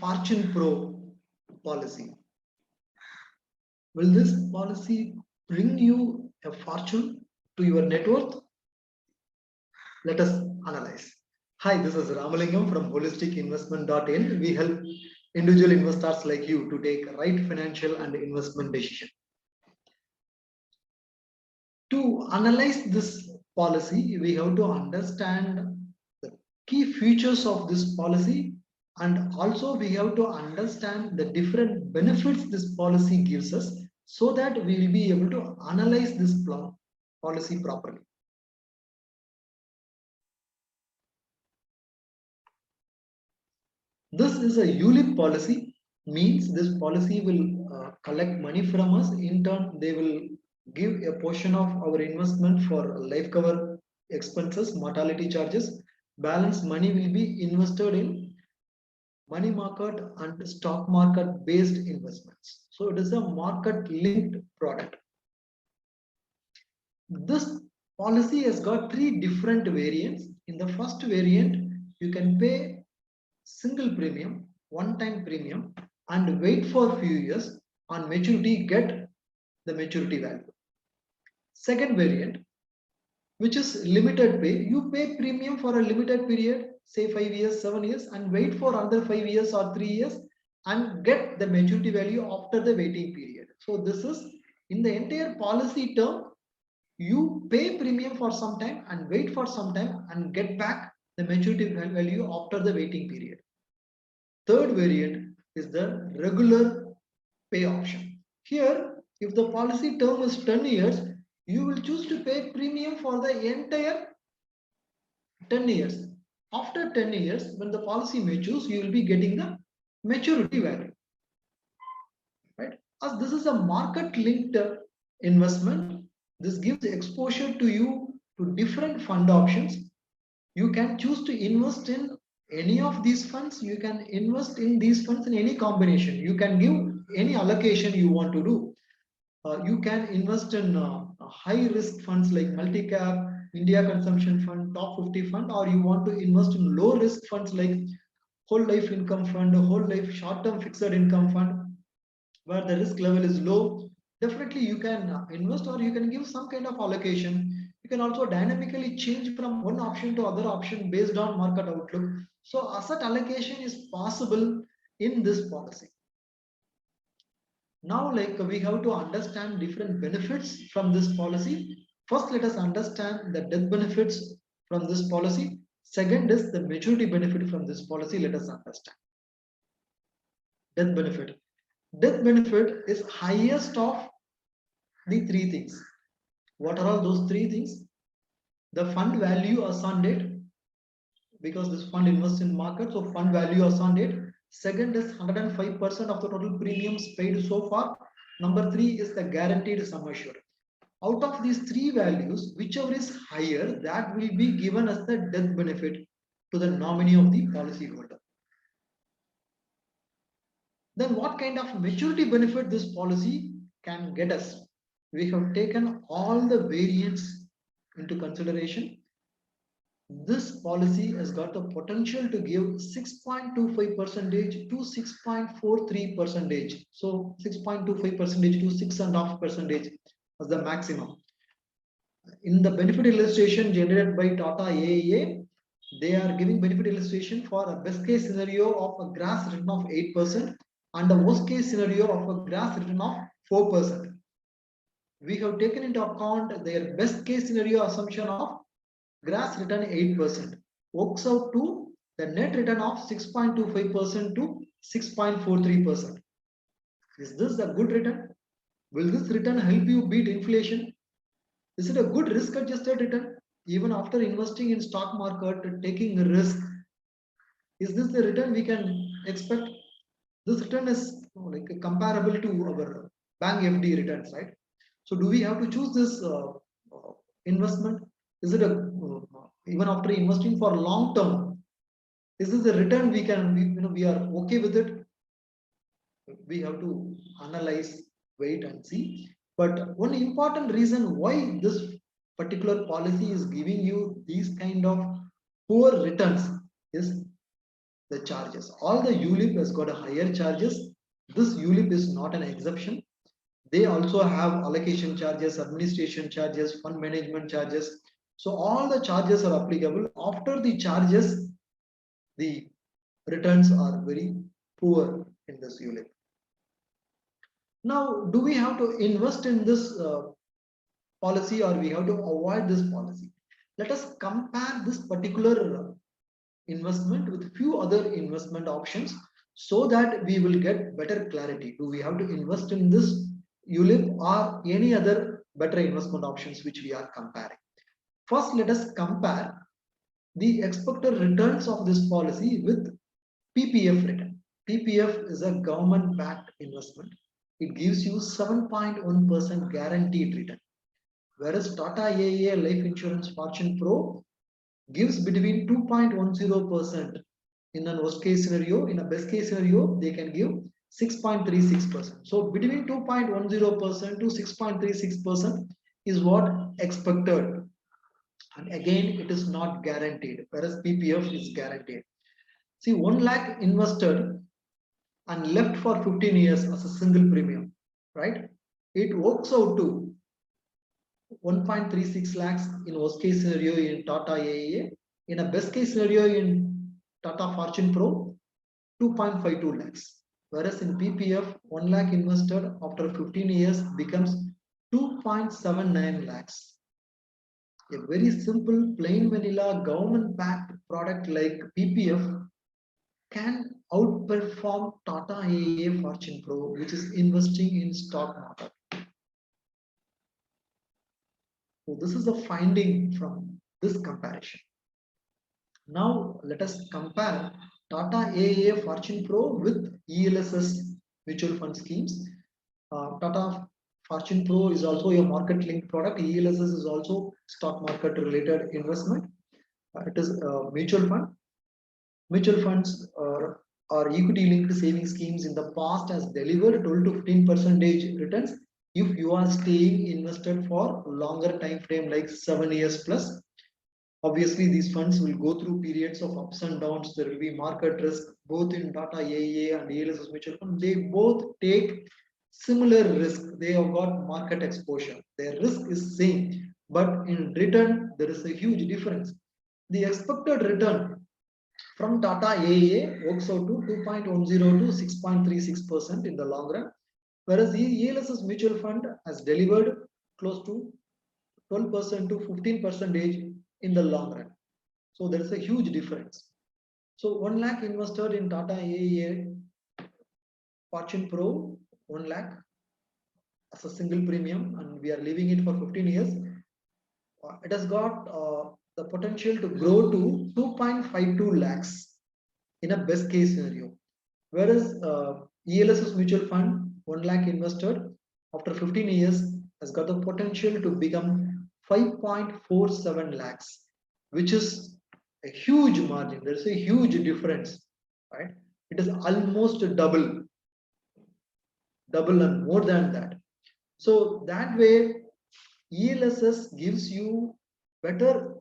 Fortune Pro policy. Will this policy bring you a fortune to your net worth? Let us analyze. Hi, this is Ramalingam from holisticinvestment.in. We help individual investors like you to take right financial and investment decision. To analyze this policy, we have to understand the key features of this policy, and also we have to understand the different benefits this policy gives us, so that we will be able to analyze this policy properly. This is a ULIP policy, means this policy will collect money from us. In turn, they will give a portion of our investment for life cover expenses, mortality charges. Balance money will be invested in money market and stock market based investments. So it is a market linked product. This policy has got three different variants. In the first variant, you can pay single premium, one-time premium, and wait for a few years. On maturity, get the maturity value. Second variant, which is limited pay, you pay premium for a limited period, say 5 years, 7 years, and wait for another 5 years or 3 years and get the maturity value after the waiting period. So this is, in the entire policy term, you pay premium for some time and wait for some time and get back the maturity value after the waiting period. Third variant is the regular pay option. Here, if the policy term is 10 years, you will choose to pay premium for the entire 10 years. After 10 years, when the policy matures, you will be getting the maturity value. Right? As this is a market linked investment, this gives exposure to you to different fund options. You can choose to invest in any of these funds. You can invest in these funds in any combination. You can give any allocation you want to do. You can invest in high risk funds like multi-cap, India Consumption Fund, Top 50 Fund, or you want to invest in low risk funds like Whole Life Income Fund, Whole Life Short-Term Fixed Income Fund, where the risk level is low. Definitely you can invest, or you can give some kind of allocation. You can also dynamically change from one option to other option based on market outlook. So asset allocation is possible in this policy. Now, we have to understand different benefits from this policy. First, let us understand the death benefits from this policy. Second is the maturity benefit from this policy. Let us understand. Death benefit. Death benefit is highest of the three things. What are all those three things? The fund value as on date, because this fund invests in market, so fund value as on date. Second is 105% of the total premiums paid so far. Number three is the guaranteed sum assured. Out of these three values, whichever is higher, that will be given as the death benefit to the nominee of the policyholder. Then what kind of maturity benefit this policy can get us? We have taken all the variants into consideration. This policy has got the potential to give 6.25% to 6.43%. So 6.25% to 6.5% as the maximum. In the benefit illustration generated by TATA AIA, they are giving benefit illustration for a best case scenario of a gross return of 8% and the worst case scenario of a gross return of 4%. We have taken into account their best case scenario assumption of gross return 8%, works out to the net return of 6.25% to 6.43%. Is this a good return? Will this return help you beat inflation? Is it a good risk adjusted return? Even after investing in stock market, taking a risk, is this the return we can expect? This return is comparable to our bank FD returns, right? So do we have to choose this investment? Is it a even after investing for long term? Is this the return we can we are okay with it? We have to analyze, wait and see. But one important reason why this particular policy is giving you these kind of poor returns is the charges. All the ULIP has got a higher charges. This ULIP is not an exception. They also have allocation charges, administration charges, fund management charges. So all the charges are applicable. After the charges, the returns are very poor in this ULIP. Now, do we have to invest in this policy or we have to avoid this policy? Let us compare this particular investment with few other investment options so that we will get better clarity. Do we have to invest in this ULIP or any other better investment options which we are comparing? First, let us compare the expected returns of this policy with PPF return. PPF is a government backed investment. It gives you 7.1% guaranteed return, whereas TATA AIA Life Insurance Fortune Pro gives between 2.10% in an worst case scenario. In a best case scenario, they can give 6.36%. So between 2.10% to 6.36% is what expected. And again, it is not guaranteed, whereas PPF is guaranteed. See, 1 lakh invested and left for 15 years as a single premium, right? It works out to 1.36 lakhs in worst case scenario in TATA AIA. In a best case scenario in TATA Fortune Pro, 2.52 lakhs. Whereas in PPF, 1 lakh invested after 15 years becomes 2.79 lakhs. A very simple, plain vanilla, government-backed product like PPF can outperform TATA AIA Fortune Pro, which is investing in stock market. So this is a finding from this comparison. Now let us compare TATA AIA Fortune Pro with ELSS mutual fund schemes. TATA Fortune Pro is also a market linked product. ELSS is also stock market related investment. It is a mutual fund. Mutual funds are equity linked saving schemes in the past has delivered 12 to 15% returns if you are staying invested for longer time frame like 7 years plus. Obviously, these funds will go through periods of ups and downs. There will be market risk both in TATA AIA and ELSS mutual fund. They both take similar risk. They have got market exposure. Their risk is same, but in return there is a huge difference. The expected return from TATA AIA works out to 2.10 to 6.36% in the long run, whereas the ELSS mutual fund has delivered close to 12% to 15% in the long run. So there is a huge difference. So 1 lakh invested in TATA AIA Fortune Pro, 1 lakh as a single premium, and we are leaving it for 15 years. It has got the potential to grow to 2.52 lakhs in a best case scenario, whereas ELSS mutual fund 1 lakh invested after 15 years has got the potential to become 5.47 lakhs, which is a huge margin. There is a huge difference, right? It is almost double and more than that. So that way, ELSS gives you better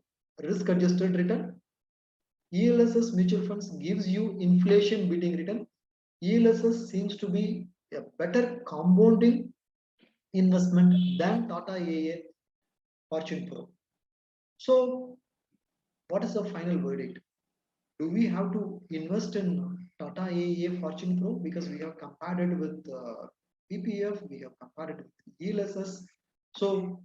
risk adjusted return. ELSS mutual funds gives you inflation beating return. ELSS seems to be a better compounding investment than TATA AIA Fortune Pro. So what is the final verdict? Do we have to invest in TATA AIA Fortune Pro because we have compared it with PPF, we have compared it with ELSS. So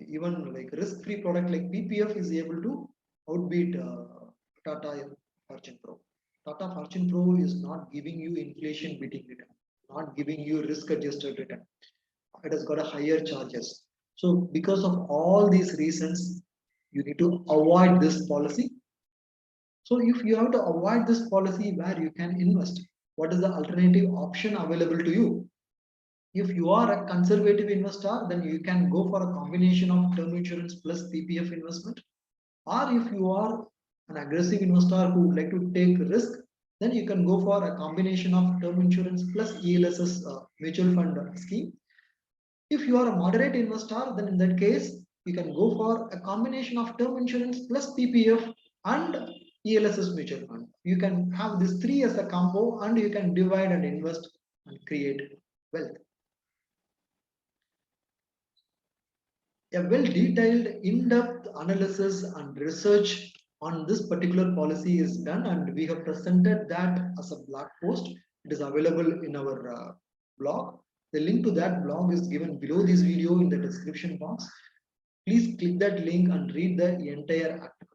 even like risk-free product like PPF is able to outbeat TATA Fortune Pro. TATA Fortune Pro is not giving you inflation beating return, not giving you risk-adjusted return. It has got a higher charges. So because of all these reasons, you need to avoid this policy. So if you have to avoid this policy where you can invest, what is the alternative option available to you? If you are a conservative investor, then you can go for a combination of term insurance plus PPF investment. Or if you are an aggressive investor who would like to take risk, then you can go for a combination of term insurance plus ELSS mutual fund scheme. If you are a moderate investor, then in that case, you can go for a combination of term insurance plus PPF and ELSS mutual fund. You can have these three as a combo and you can divide and invest and create wealth. A well-detailed, in-depth analysis and research on this particular policy is done, and we have presented that as a blog post. It is available in our blog. The link to that blog is given below this video in the description box. Please click that link and read the entire article.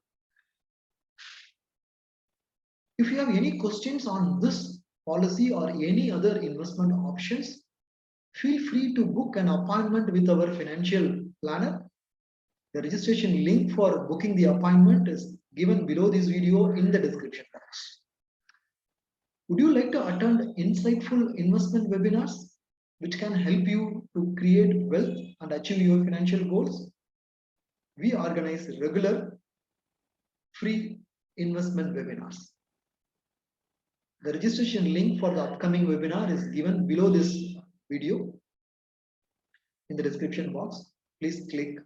If you have any questions on this policy or any other investment options, feel free to book an appointment with our financial planner. The registration link for booking the appointment is given below this video in the description box. Would you like to attend insightful investment webinars which can help you to create wealth and achieve your financial goals? We organize regular free investment webinars. The registration link for the upcoming webinar is given below this video in the description box. Please click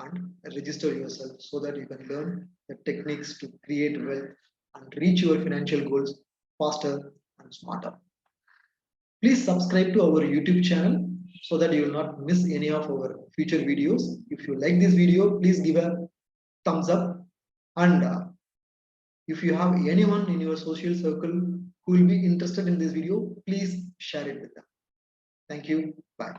and register yourself so that you can learn the techniques to create wealth and reach your financial goals faster and smarter. Please subscribe to our YouTube channel so that you will not miss any of our future videos. If you like this video, please give a thumbs up, and if you have anyone in your social circle who will be interested in this video, please share it with them. Thank you. Bye.